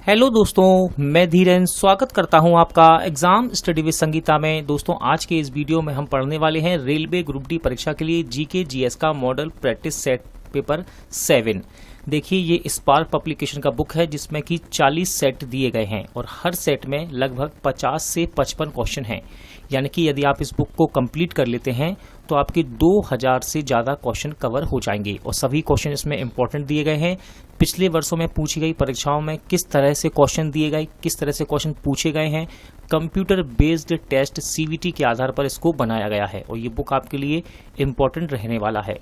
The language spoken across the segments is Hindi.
हेलो दोस्तों, मैं धीरेन स्वागत करता हूं आपका एग्जाम स्टडी विद संगीता में। दोस्तों, आज के इस वीडियो में हम पढ़ने वाले हैं रेलवे ग्रुप डी परीक्षा के लिए जीके जीएस का मॉडल प्रैक्टिस सेट पेपर 7। देखिए, ये स्पार्क पब्लिकेशन का बुक है जिसमें कि 40 सेट दिए गए हैं और हर सेट में लगभग 50 से 55 क्वेश्चन हैं। यानी कि यदि आप इस बुक को कंप्लीट कर लेते हैं तो आपके 2000 से ज़्यादा क्वेश्चन कवर हो जाएंगे और सभी क्वेश्चन इसमें इंपॉर्टेंट दिए गए हैं। पिछले वर्षों में पूछी गई परीक्षाओं में किस तरह से क्वेश्चन दिए गए, किस तरह से क्वेश्चन पूछे गए हैं, कंप्यूटर बेस्ड टेस्ट सीवीटी के आधार पर इसको बनाया गया है और ये बुक आपके लिए इम्पोर्टेंट रहने वाला है।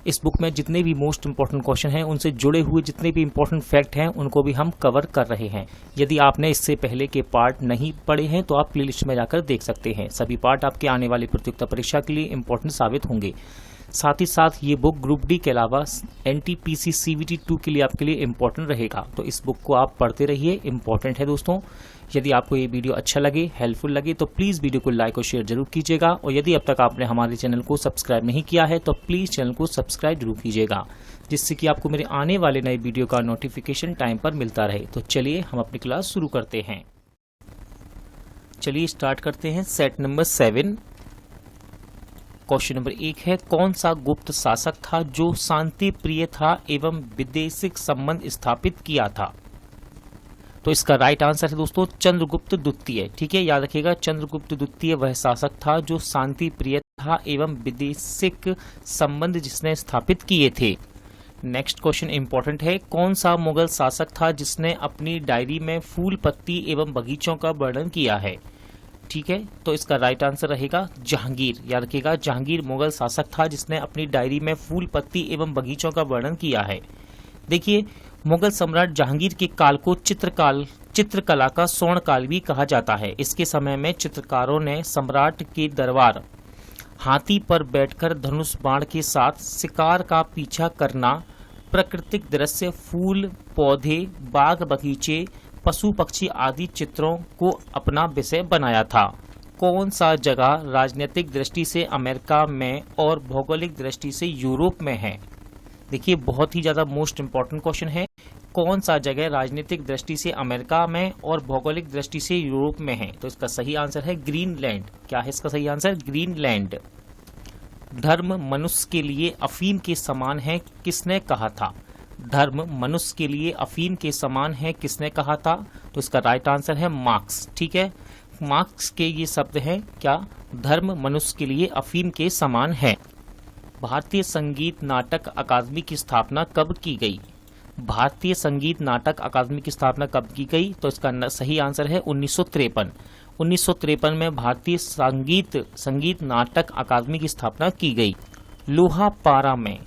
इस बुक में जितने भी मोस्ट इंपॉर्टेंट क्वेश्चन हैं, उनसे जुड़े हुए जितने भी इंपॉर्टेंट फैक्ट हैं, उनको भी हम कवर कर रहे हैं। यदि आपने इससे पहले के पार्ट नहीं पढ़े हैं तो आप प्लेलिस्ट में जाकर देख सकते हैं। सभी पार्ट आपके आने वाली प्रतियोगिता परीक्षा के लिए इंपॉर्टेंट साबित होंगे। साथ ही साथ ये बुक ग्रुप डी के अलावा एनटीपीसी सीवीटी 2 के लिए आपके लिए इम्पोर्टेंट रहेगा। तो इस बुक को आप पढ़ते रहिए, इम्पोर्टेंट है दोस्तों। यदि आपको ये वीडियो अच्छा लगे, हेल्पफुल लगे तो प्लीज़ वीडियो को लाइक और शेयर जरूर कीजिएगा और यदि अब तक आपने हमारे चैनल को सब्सक्राइब नहीं किया है तो प्लीज़ चैनल को सब्सक्राइब जरूर कीजिएगा, जिससे कि आपको मेरे आने वाले नए वीडियो का नोटिफिकेशन टाइम पर मिलता रहे। तो चलिए हम अपनी क्लास शुरू करते हैं। चलिए स्टार्ट करते हैं। सेट नंबर 7, क्वेश्चन नंबर 1 है, कौन सा गुप्त शासक था जो शांति प्रिय था एवं विदेशिक संबंध स्थापित किया था? तो इसका राइट आंसर है दोस्तों चंद्रगुप्त द्वितीय। ठीक है, याद रखिएगा, चंद्रगुप्त द्वितीय वह शासक था जो शांति प्रिय था एवं विदेशिक संबंध जिसने स्थापित किए थे। नेक्स्ट क्वेश्चन इंपॉर्टेंट है, कौन सा मुगल शासक था जिसने अपनी डायरी में फूल पत्ती एवं बगीचों का वर्णन किया है? ठीक है, तो इसका राइट आंसर रहेगा जहांगीर। याद रखिएगा, जहांगीर मुगल शासक था जिसने अपनी डायरी में फूल पत्ती एवं बगीचों का वर्णन किया है। देखिए, मुगल सम्राट जहांगीर के काल को चित्रकला का स्वर्ण काल भी कहा जाता है। इसके समय में चित्रकारों ने सम्राट के दरबार, हाथी पर बैठकर धनुष बाण के साथ शिकार का पीछा करना, प्राकृतिक दृश्य, फूल पौधे, बाग बगीचे, पशु पक्षी आदि चित्रों को अपना विषय बनाया था। कौन सा जगह राजनीतिक दृष्टि से अमेरिका में और भौगोलिक दृष्टि से यूरोप में है? देखिए, बहुत ही ज्यादा मोस्ट इंपॉर्टेंट क्वेश्चन है। कौन सा जगह राजनीतिक दृष्टि से अमेरिका में और भौगोलिक दृष्टि से यूरोप में है? तो इसका सही आंसर है ग्रीनलैंड। क्या है इसका सही आंसर? ग्रीनलैंड। धर्म मनुष्य के लिए अफीम के समान है, किसने कहा था? धर्म मनुष्य के लिए अफीम के समान है, किसने कहा था? तो इसका राइट आंसर है मार्क्स। ठीक है, मार्क्स के ये शब्द हैं क्या? धर्म मनुष्य के लिए अफीम के समान है। भारतीय संगीत नाटक अकादमी की स्थापना कब की गई? भारतीय संगीत नाटक अकादमी की स्थापना कब की गई? तो इसका सही आंसर है 1953। 1953 में भारतीय संगीत नाटक अकादमी की स्थापना की गई। लोहापारा में,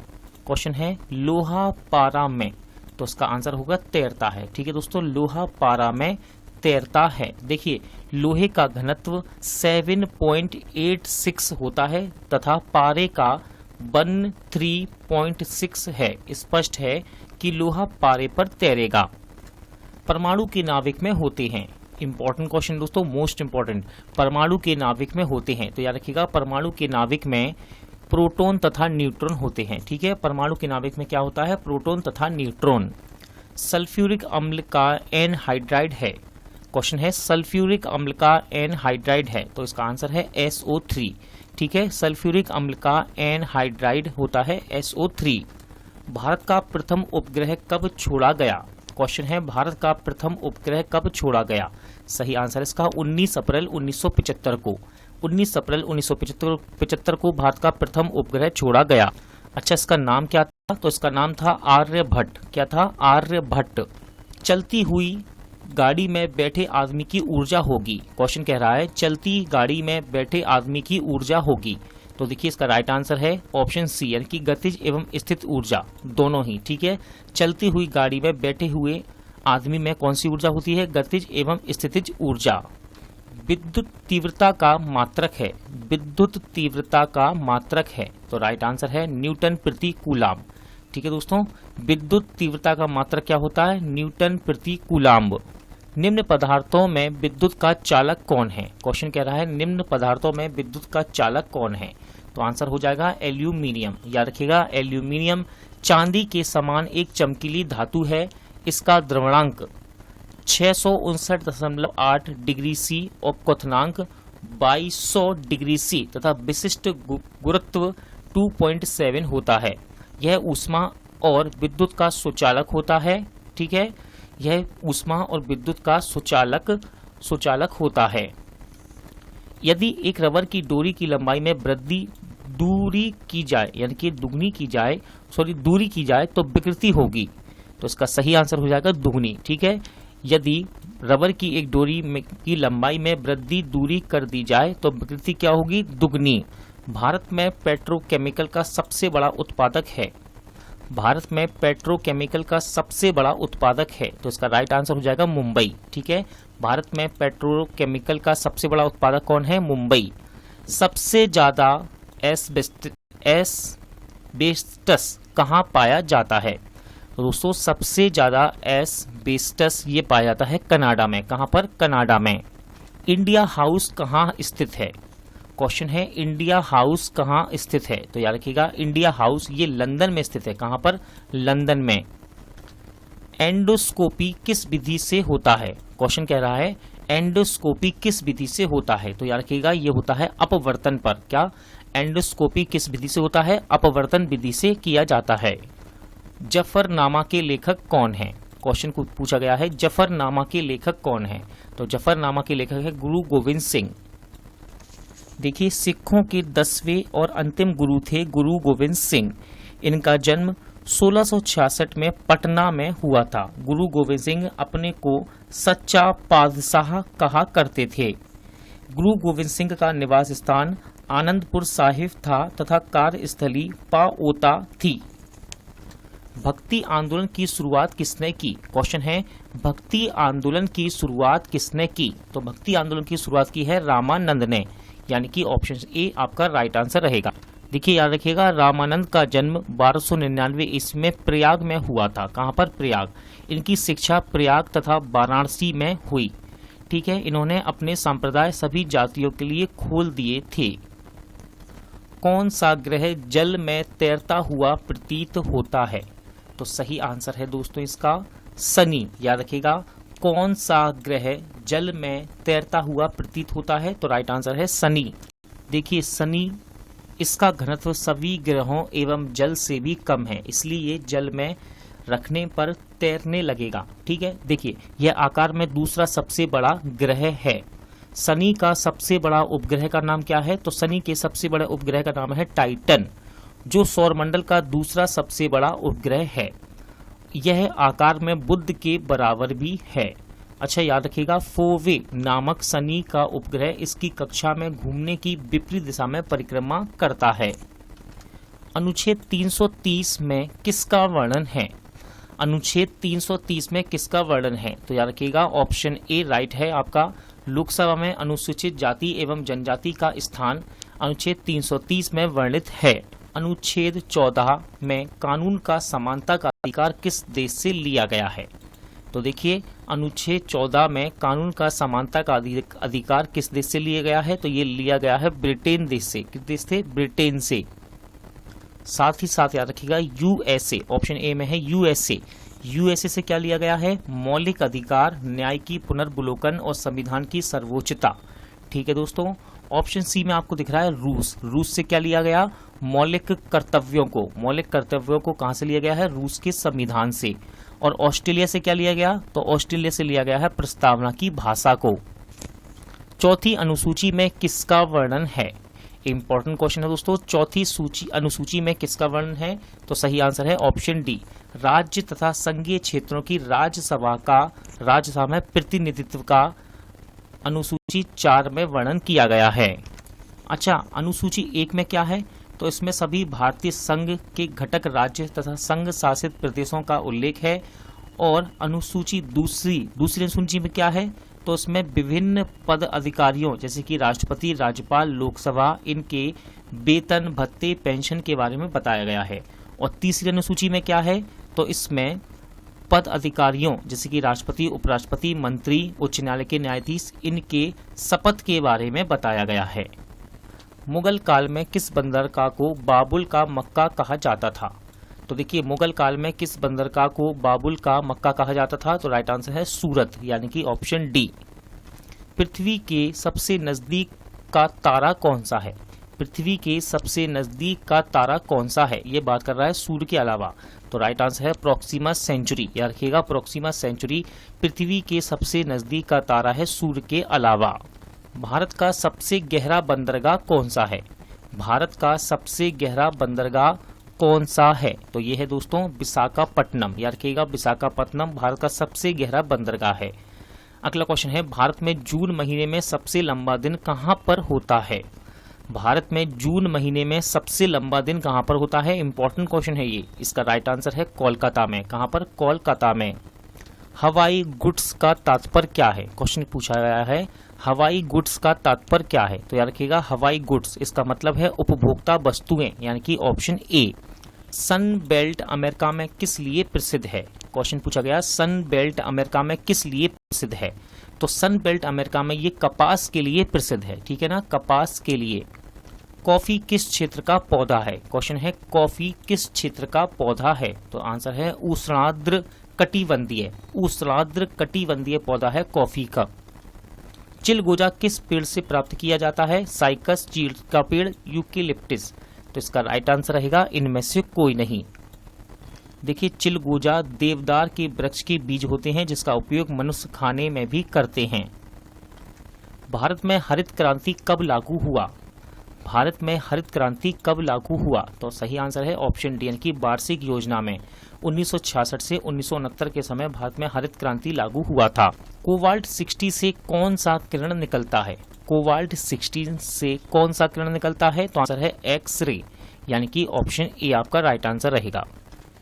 क्वेश्चन है लोहापारा में, तो इसका आंसर होगा तैरता है। ठीक है दोस्तों, लोहापारा में तैरता है। देखिए, लोहे का घनत्व 7.86 होता है तथा पारे का 13.6 है। स्पष्ट है कि लोहा पारे पर तैरेगा। परमाणु के नाविक में होते हैं। इंपॉर्टेंट क्वेश्चन दोस्तों, मोस्ट इंपॉर्टेंट। परमाणु के नाविक में होते हैं, तो याद रखिएगा, परमाणु के नाविक में प्रोटॉन तथा न्यूट्रॉन होते हैं। ठीक है, परमाणु के नाविक में क्या होता है? प्रोटॉन तथा न्यूट्रॉन। सल्फ्यूरिक अम्ल का एनहाइड्राइड है। क्वेश्चन है, सल्फ्यूरिक अम्ल का एनहाइड्राइड है, तो इसका आंसर है SO3। ठीक है, सल्फ्यूरिक अम्ल का एनहाइड्राइड होता है SO3। भारत का प्रथम उपग्रह कब छोड़ा गया? क्वेश्चन है, भारत का प्रथम उपग्रह कब छोड़ा गया? सही आंसर इसका 19 अप्रैल 1975 को। 19 अप्रैल 1975 को भारत का प्रथम उपग्रह छोड़ा गया। अच्छा, इसका नाम क्या था? तो इसका नाम था आर्यभट्ट। क्या था? आर्यभट्ट। चलती हुई गाड़ी में बैठे आदमी की ऊर्जा होगी। क्वेश्चन कह रहा है चलती गाड़ी में बैठे आदमी की ऊर्जा होगी। तो देखिए, इसका राइट आंसर है ऑप्शन सी, यानी कि गतिज एवं स्थित ऊर्जा दोनों ही। ठीक है, चलती हुई गाड़ी में बैठे हुए आदमी में कौन सी ऊर्जा होती है? गतिज एवं स्थितिज ऊर्जा। विद्युत तीव्रता का मात्रक है। विद्युत तीव्रता का मात्रक है, तो राइट आंसर है न्यूटन प्रति कूलाम। ठीक है दोस्तों, विद्युत तीव्रता का मात्रक क्या होता है? न्यूटन प्रति कूलाम। निम्न पदार्थों में विद्युत का चालक कौन है? क्वेश्चन कह रहा है निम्न पदार्थों में विद्युत का चालक कौन है? तो आंसर हो जाएगा एल्यूमिनियम। याद रखिएगा, एल्यूमिनियम चांदी के समान एक चमकीली धातु है। इसका द्रवणांक 659.8 डिग्री सी और क्वथनांक 2200 डिग्री सी तथा विशिष्ट गुरुत्व 2.7 होता है। यह ऊष्मा और विद्युत का सुचालक होता है। ठीक है, यह ऊष्मा और विद्युत का सुचालक होता है। यदि एक रबर की डोरी की लंबाई में वृद्धि दूरी की जाए, यानी कि दूरी की जाए तो विकृति होगी। तो इसका सही आंसर हो जाएगा दुगनी। ठीक है, यदि रबर की एक डोरी की लंबाई में वृद्धि दूरी कर दी जाए तो विकृति क्या होगी? दुगनी। भारत में पेट्रोकेमिकल का सबसे बड़ा उत्पादक है। भारत में पेट्रोकेमिकल का सबसे बड़ा उत्पादक है, तो इसका राइट आंसर हो जाएगा मुंबई। ठीक है, भारत में पेट्रोकेमिकल का सबसे बड़ा उत्पादक कौन है? मुंबई। सबसे ज्यादा एस्बेस्टस कहाँ पाया जाता है? दोस्तों, सबसे ज्यादा एस्बेस्टस ये पाया जाता है कनाडा में। कहाँ पर? कनाडा में। इंडिया हाउस कहाँ स्थित है? क्वेश्चन है इंडिया हाउस कहाँ स्थित है, तो याद रखिएगा इंडिया हाउस ये लंदन में स्थित है। कहाँ पर? लंदन में। एंडोस्कोपी किस विधि से होता है? क्वेश्चन कह रहा है एंडोस्कोपी किस विधि से होता है, तो याद रखिएगा ये होता है अपवर्तन पर। क्या? एंडोस्कोपी किस विधि से होता है? अपवर्तन विधि से किया जाता है। जफरनामा के लेखक कौन है? क्वेश्चन को पूछा गया है जफरनामा के लेखक कौन है, तो जफरनामा के लेखक है गुरु गोविंद सिंह। देखिए, सिखों के 10वें और अंतिम गुरु थे गुरु गोविंद सिंह। इनका जन्म 1666 में पटना में हुआ था। गुरु गोविंद सिंह अपने को सच्चा पातशाह कहा करते थे। गुरु गोविंद सिंह का निवास स्थान आनंदपुर साहिब था तथा कार्यस्थली पाओता थी। भक्ति आंदोलन की शुरुआत किसने की? क्वेश्चन है भक्ति आंदोलन की शुरुआत किसने की, तो भक्ति आंदोलन की शुरुआत की है रामानंद ने, यानी कि ऑप्शन ए आपका राइट आंसर रहेगा। देखिए, याद रखिएगा रामानंद का जन्म 1299 ईस्वी में प्रयाग में हुआ था। कहाँ पर? प्रयाग। इनकी शिक्षा प्रयाग तथा वाराणसी में हुई। ठीक है, इन्होंने अपने संप्रदाय सभी जातियों के लिए खोल दिए थे। कौन सा ग्रह जल में तैरता हुआ प्रतीत होता है, तो सही आंसर है दोस्तों इसका शनि। याद रखिएगा कौन सा ग्रह जल में तैरता हुआ प्रतीत होता है, तो राइट आंसर है शनि। देखिए, शनि इसका घनत्व सभी ग्रहों एवं जल से भी कम है, इसलिए ये जल में रखने पर तैरने लगेगा। ठीक है, देखिए यह आकार में दूसरा सबसे बड़ा ग्रह है। शनि का सबसे बड़ा उपग्रह का नाम क्या है, तो शनि के सबसे बड़े उपग्रह का नाम है टाइटन, जो सौरमंडल का दूसरा सबसे बड़ा उपग्रह है। यह आकार में बुध के बराबर भी है। अच्छा, याद रखिएगा फोवे नामक शनि का उपग्रह इसकी कक्षा में घूमने की विपरीत दिशा में परिक्रमा करता है। अनुच्छेद 330 में किसका वर्णन है? अनुच्छेद 330 में किसका वर्णन है, तो याद रखिएगा ऑप्शन ए राइट है आपका। लोकसभा में अनुसूचित जाति एवं जनजाति का स्थान अनुच्छेद 330 में वर्णित है। अनुच्छेद 14 में कानून का समानता का अधिकार किस देश से लिया गया है, तो देखिए अनुच्छेद 14 में कानून का समानता का अधिकार किस देश से लिया गया है, तो ये लिया गया है ब्रिटेन देश से। किस देश से? ब्रिटेन से। साथ ही साथ याद रखिएगा यूएसए, ऑप्शन ए में है यूएसए। यूएसए से क्या लिया गया है? मौलिक अधिकार, न्याय की पुनर्वलोकन और संविधान की सर्वोच्चता। ठीक है दोस्तों, ऑप्शन सी में आपको दिख रहा है रूस। रूस से क्या लिया गया? मौलिक कर्तव्यों को कहां से लिया गया है? रूस के संविधान से। और ऑस्ट्रेलिया से क्या लिया गया? तो ऑस्ट्रेलिया से लिया गया है प्रस्तावना की भाषा को। चौथी अनुसूची में किसका वर्णन है? इंपॉर्टेंट क्वेश्चन है दोस्तों। चौथी अनुसूची में किसका वर्णन है, तो सही आंसर है ऑप्शन डी। राज्य तथा संघीय क्षेत्रों की राज्यसभा में प्रतिनिधित्व का अनुसूची 4 में वर्णन किया गया है। अच्छा, अनुसूची 1 में क्या है, तो इसमें सभी भारतीय संघ के घटक राज्य तथा संघ शासित प्रदेशों का उल्लेख है। और अनुसूची दूसरी अनुसूची में क्या है, तो इसमें विभिन्न पद अधिकारियों जैसे कि राष्ट्रपति, राज्यपाल, लोकसभा, इनके वेतन, भत्ते, पेंशन के बारे में बताया गया है। और तीसरी अनुसूची में क्या है, तो इसमें पद अधिकारियों जैसे कि राष्ट्रपति, उपराष्ट्रपति, मंत्री, उच्च न्यायालय के न्यायाधीश, इनके शपथ के बारे में बताया गया है। मुगल काल में किस बंदरगाह को बाबुल का मक्का कहा जाता था, तो देखिए मुगल काल में किस बंदरगाह को बाबुल का मक्का कहा जाता था? तो राइट आंसर है सूरत, यानी कि ऑप्शन डी। पृथ्वी के सबसे नजदीक का तारा कौन सा है? पृथ्वी के सबसे नजदीक का तारा कौन सा है? ये बात कर रहा है सूर्य के अलावा। तो राइट आंसर है प्रोक्सिमा सेंचुरी, याद रखिएगा प्रोक्सिमा सेंचुरी पृथ्वी के सबसे नजदीक का तारा है सूर्य के अलावा। भारत का सबसे गहरा बंदरगाह कौन सा है? भारत का सबसे गहरा बंदरगाह कौन सा है? तो ये है दोस्तों विशाखापट्टनम, याद रखिएगा विशाखापट्टनम भारत का सबसे गहरा बंदरगाह है। अगला क्वेश्चन है भारत में जून महीने में सबसे लंबा दिन कहां पर होता है? भारत में जून महीने में सबसे लंबा दिन कहां पर होता है? इंपॉर्टेंट क्वेश्चन है ये। इसका राइट आंसर है कोलकाता में। कहां पर? कोलकाता में। हवाई गुड्स का तात्पर्य क्या है? क्वेश्चन पूछा गया है हवाई गुड्स का तात्पर्य क्या है? तो याद रखिएगा हवाई गुड्स इसका मतलब है उपभोक्ता वस्तुएं, यानी कि option A. Sun Belt America में किस लिए प्रसिद्ध है? क्वेश्चन पूछा गया सन बेल्ट अमेरिका में किस लिए प्रसिद्ध है? तो सन बेल्ट अमेरिका में ये कपास के लिए प्रसिद्ध है, ठीक है ना, कपास के लिए। कॉफी किस क्षेत्र का पौधा है? क्वेश्चन है कॉफी किस क्षेत्र का पौधा है? तो आंसर है उष्णार्द्र कटिबंधीय, उष्णार्द्र कटिबंधीय पौधा है कॉफी का। चिलगोजा किस पेड़ से प्राप्त किया जाता है? साइकस, चीड़ का पेड़, यूकेलिप्टिस। तो इसका राइट आंसर रहेगा इनमें से कोई नहीं। देखिए चिलगोजा देवदार के वृक्ष के बीज होते हैं जिसका उपयोग मनुष्य खाने में भी करते हैं। भारत में हरित क्रांति कब लागू हुआ? भारत में हरित क्रांति कब लागू हुआ? तो सही आंसर है ऑप्शन डी, यानी कि वार्षिक योजना में 1966 से 1969 के समय भारत में हरित क्रांति लागू हुआ था। कोबाल्ट 60 से कौन सा किरण निकलता है? कोबाल्ट 60 से कौन सा किरण निकलता है? तो आंसर है एक्स रे, यानी कि ऑप्शन ए आपका राइट आंसर रहेगा।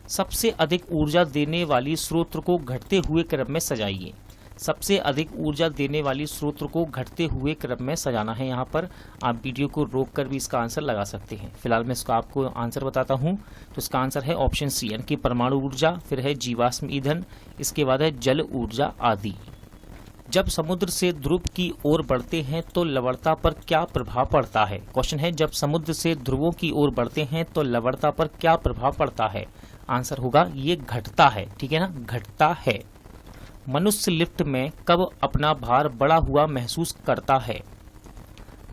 सबसे अधिक ऊर्जा देने वाली स्रोत को घटते हुए क्रम में सजाइए। सबसे अधिक ऊर्जा देने वाली स्रोत को घटते हुए क्रम में सजाना है। यहाँ पर आप वीडियो को रोक कर भी इसका आंसर लगा सकते हैं। फिलहाल मैं इसका आपको आंसर बताता हूँ। तो इसका आंसर है ऑप्शन सी, यानी कि परमाणु ऊर्जा, फिर है जीवाश्म ईंधन, इसके बाद है जल ऊर्जा आदि। जब समुद्र से ध्रुव की ओर बढ़ते हैं तो लवणता पर क्या प्रभाव पड़ता है? क्वेश्चन है जब समुद्र से ध्रुवों की ओर बढ़ते हैं तो लवणता पर क्या प्रभाव पड़ता है? आंसर होगा ये घटता है, ठीक है ना, घटता है। मनुष्य लिफ्ट में कब अपना भार बढ़ा हुआ महसूस करता है?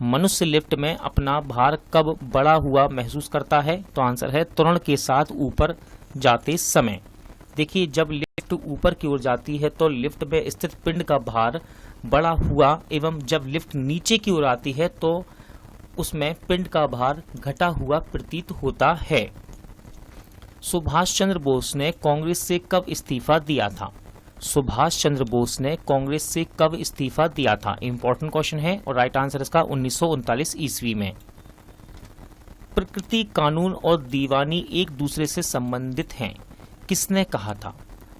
मनुष्य लिफ्ट में अपना भार कब बढ़ा हुआ महसूस करता है? तो आंसर है त्वरण के साथ ऊपर जाते समय। देखिए जब लिफ्ट ऊपर की ओर जाती है तो लिफ्ट में स्थित पिंड का भार बढ़ा हुआ एवं जब लिफ्ट नीचे की ओर आती है तो उसमें पिंड का भार घटा हुआ प्रतीत होता है। सुभाष चंद्र बोस ने कांग्रेस से कब इस्तीफा दिया था? सुभाष चंद्र बोस ने कांग्रेस से कब इस्तीफा दिया था? इंपॉर्टेंट क्वेश्चन है और राइट आंसर इसका 1939 ईस्वी में। प्रकृति कानून और दीवानी एक दूसरे से संबंधित हैं, किसने कहा था?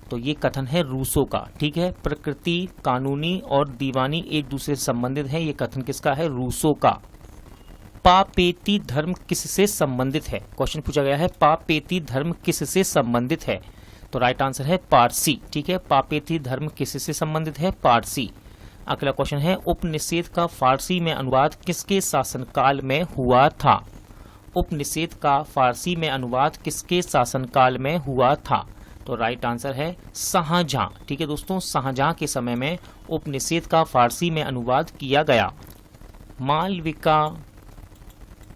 तो ये कथन है रूसो का, ठीक है। प्रकृति कानूनी और दीवानी एक दूसरे से संबंधित है, ये कथन किसका है? रूसो का। पापेती धर्म किससे संबंधित है? क्वेश्चन पूछा गया है पापेती धर्म किससे संबंधित है? तो राइट आंसर है पारसी, ठीक है। पापेती धर्म किससे संबंधित है? पारसी। अगला क्वेश्चन है उपनिषेध का फारसी में अनुवाद किसके शासनकाल में हुआ था? उपनिषेध का फारसी में अनुवाद किसके शासनकाल में हुआ था? तो राइट आंसर है शाहजहां, ठीक है दोस्तों, शाहजहां के समय में उपनिषेध का फारसी में अनुवाद किया गया।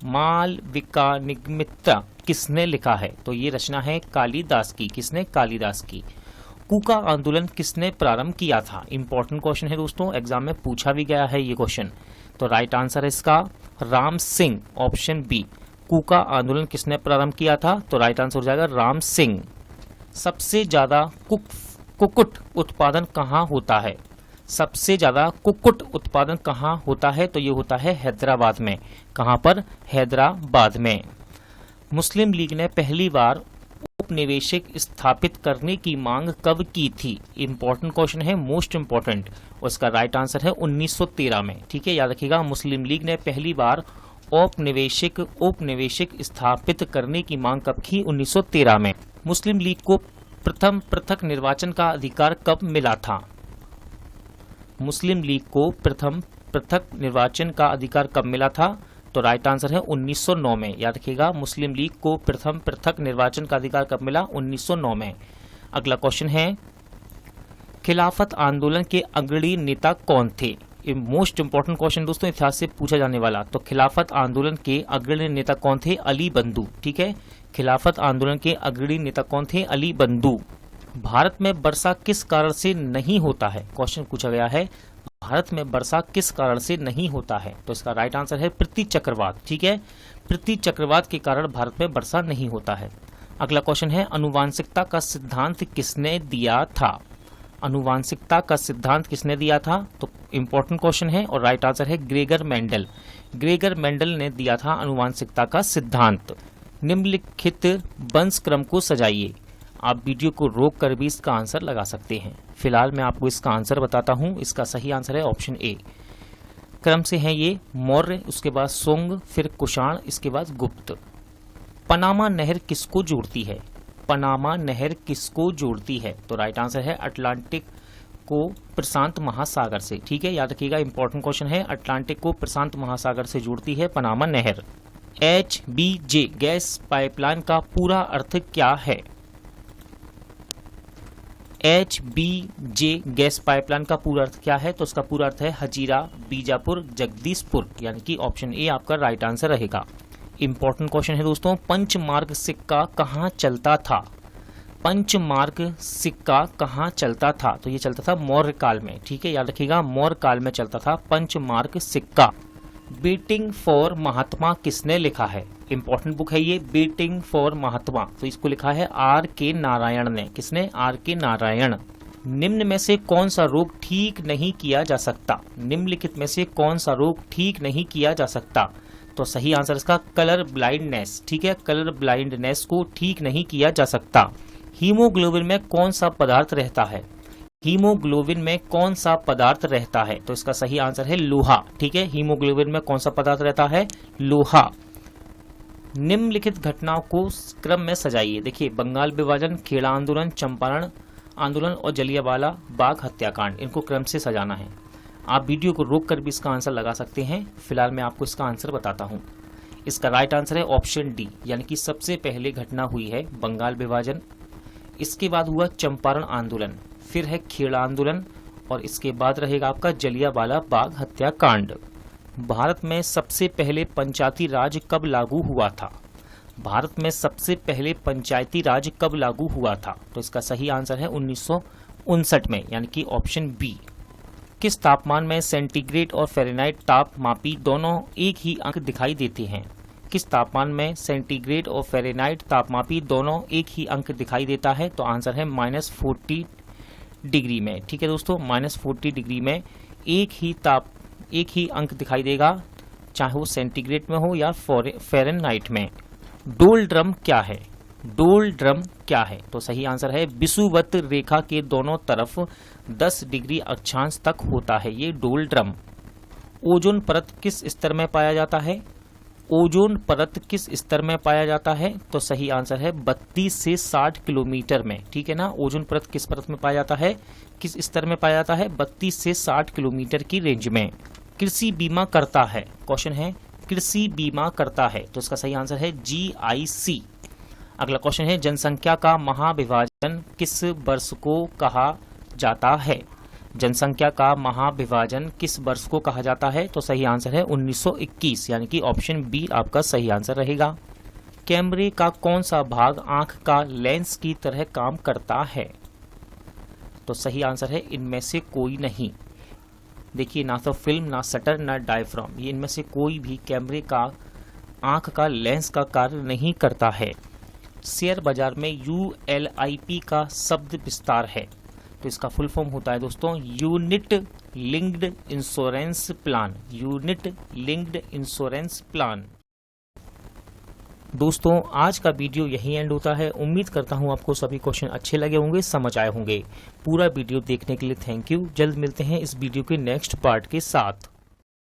मालविका निगमिता किसने लिखा है? तो ये रचना है कालिदास की। किसने? कालिदास की। कूका आंदोलन किसने प्रारंभ किया था? इंपॉर्टेंट क्वेश्चन है दोस्तों, एग्जाम में पूछा भी गया है ये क्वेश्चन। तो राइट आंसर है इसका राम सिंह, ऑप्शन बी। कूका आंदोलन किसने प्रारंभ किया था? तो राइट आंसर हो जाएगा राम सिंह। सबसे ज्यादा कुक्कुट उत्पादन कहाँ होता है? सबसे ज्यादा कुक्कुट उत्पादन कहाँ होता है? तो ये होता है हैदराबाद में। कहाँ पर? हैदराबाद में। मुस्लिम लीग ने पहली बार उपनिवेशिक स्थापित करने की मांग कब की थी? इंपॉर्टेंट क्वेश्चन है, मोस्ट इंपॉर्टेंट, और इसका राइट आंसर है 1913 में, ठीक है। याद रखिएगा मुस्लिम लीग ने पहली बार औपनिवेशिक स्थापित करने की मांग कब की? 1913 में। मुस्लिम लीग को प्रथम पृथक निर्वाचन का अधिकार कब मिला था? मुस्लिम लीग को प्रथम पृथक निर्वाचन का अधिकार कब मिला था? तो राइट आंसर है 1909 में। याद रखिएगा, मुस्लिम लीग को प्रथम पृथक निर्वाचन का अधिकार कब मिला? 1909 में। अगला क्वेश्चन है, खिलाफत आंदोलन के अग्रणी नेता कौन थे? ये मोस्ट इंपॉर्टेंट क्वेश्चन दोस्तों, इतिहास से पूछा जाने वाला। तो खिलाफत आंदोलन के अग्रणी नेता कौन थे? अली बंधु। ठीक है, खिलाफत आंदोलन के अग्रणी नेता कौन थे? अली बंधु। भारत में वर्षा किस कारण से नहीं होता है? क्वेश्चन पूछा गया है, भारत में वर्षा किस कारण से नहीं होता है? तो इसका राइट आंसर है पृथ्वी चक्रवात। ठीक है, पृथ्वी चक्रवात के कारण भारत में वर्षा नहीं होता है। अगला क्वेश्चन है, अनुवांशिकता का सिद्धांत किसने दिया था? अनुवांशिकता का सिद्धांत किसने दिया था? तो इंपॉर्टेंट क्वेश्चन है और राइट आंसर है ग्रेगर मेंडल। ग्रेगर मेंडल ने दिया था अनुवांशिकता का सिद्धांत। निम्नलिखित वंश क्रम को सजाइए। आप वीडियो को रोक कर भी इसका आंसर लगा सकते हैं। फिलहाल मैं आपको इसका आंसर बताता हूं। इसका सही आंसर है ऑप्शन ए। क्रम से है ये मौर्य, उसके बाद सोंग, फिर कुषाण, इसके बाद गुप्त। पनामा नहर किसको जोड़ती है? पनामा नहर किसको जोड़ती है? तो राइट आंसर है अटलांटिक को प्रशांत महासागर से। ठीक है, याद रखिएगा, इंपॉर्टेंट क्वेश्चन है। अटलांटिक को प्रशांत महासागर से जोड़ती है पनामा नहर। HBJ गैस पाइपलाइन का पूरा अर्थ क्या है? HBJ गैस पाइपलाइन का पूरा अर्थ क्या है? तो उसका पूरा अर्थ है हजीरा, बीजापुर, जगदीशपुर, यानी कि ऑप्शन ए आपका राइट आंसर रहेगा। इंपॉर्टेंट क्वेश्चन है दोस्तों, पंचमार्ग सिक्का कहाँ चलता था? पंचमार्ग सिक्का कहाँ चलता था? तो ये चलता था मौर्य काल में। ठीक है, याद रखिएगा, मौर्य काल में चलता था पंचमार्ग सिक्का। बेटिंग फॉर महात्मा किसने लिखा है? इंपॉर्टेंट बुक है ये, बेटिंग फॉर महात्मा। तो इसको लिखा है R.K. नारायण ने। किसने? R.K. नारायण। निम्न में से कौन सा रोग ठीक नहीं किया जा सकता? निम्नलिखित में से कौन सा रोग ठीक नहीं किया जा सकता? तो सही आंसर इसका कलर ब्लाइंडनेस। ठीक है, कलर ब्लाइंडनेस को ठीक नहीं किया जा सकता। हीमोग्लोबिन में कौन सा पदार्थ रहता है? हीमोग्लोबिन में कौन सा पदार्थ रहता है? तो इसका सही आंसर है लोहा। ठीक है, हीमोग्लोबिन में कौन सा पदार्थ रहता है? लोहा। निम्नलिखित घटनाओं को क्रम में सजाइए। देखिए, बंगाल विभाजन, खेड़ा आंदोलन, चंपारण आंदोलन और जलियांवाला बाग हत्याकांड, इनको क्रम से सजाना है। आप वीडियो को रोक कर भी इसका आंसर लगा सकते हैं। फिलहाल मैं आपको इसका आंसर बताता हूं। इसका राइट आंसर है ऑप्शन डी, यानी कि सबसे पहले घटना हुई है बंगाल विभाजन, इसके बाद हुआ चंपारण आंदोलन, फिर है खेड़ा आंदोलन और इसके बाद रहेगा आपका जलियांवाला बाग हत्याकांड। भारत में सबसे पहले पंचायती राज कब लागू हुआ था? भारत में सबसे पहले पंचायती राज कब लागू हुआ था? तो इसका सही आंसर है 1959 में, यानी कि ऑप्शन बी। किस तापमान में सेंटीग्रेड और फ़ारेनहाइट तापमापी दोनों एक ही अंक दिखाई देते हैं? किस तापमान में सेंटीग्रेड और फ़ारेनहाइट तापमापी दोनों एक ही अंक दिखाई देता है? तो आंसर है -40 डिग्री में। ठीक है दोस्तों, -40 डिग्री में एक ही अंक दिखाई देगा, चाहे वो सेंटीग्रेड में हो या फ़ारेनहाइट में। डोल ड्रम क्या है? डोल ड्रम क्या है? तो सही आंसर है विषुवत रेखा के दोनों तरफ 10 डिग्री अक्षांश तक होता है ये डोल ड्रम। ओजोन परत किस स्तर में पाया जाता है? ओजोन परत किस स्तर में पाया जाता है? तो सही आंसर है 32 से 60 किलोमीटर में। ठीक है ना, ओजोन परत किस परत में पाया जाता है, किस स्तर में पाया जाता है? 32 से 60 किलोमीटर की रेंज में। कृषि बीमा करता है, क्वेश्चन है कृषि बीमा करता है, तो इसका सही आंसर है GIC। अगला क्वेश्चन है जनसंख्या का महाविभाजन किस वर्ष को कहा जाता है? जनसंख्या का महाविभाजन किस वर्ष को कहा जाता है? तो सही आंसर है 1921, यानी कि ऑप्शन बी आपका सही आंसर रहेगा। कैमरे का कौन सा भाग आंख का लेंस की तरह काम करता है? तो सही आंसर है इनमें से कोई नहीं। देखिए, ना तो फिल्म, ना शटर, ना डायफ्राम, ये इनमें से कोई भी कैमरे का आंख का लेंस का कार्य नहीं करता है। शेयर बाजार में ULIP का शब्द विस्तार है, तो इसका फुल फॉर्म होता है दोस्तों unit linked insurance plan. Unit linked insurance plan. दोस्तों, आज का वीडियो यहीं एंड होता है। उम्मीद करता हूं आपको सभी क्वेश्चन अच्छे लगे होंगे, समझ आए होंगे। पूरा वीडियो देखने के लिए थैंक यू। जल्द मिलते हैं इस वीडियो के नेक्स्ट पार्ट के साथ।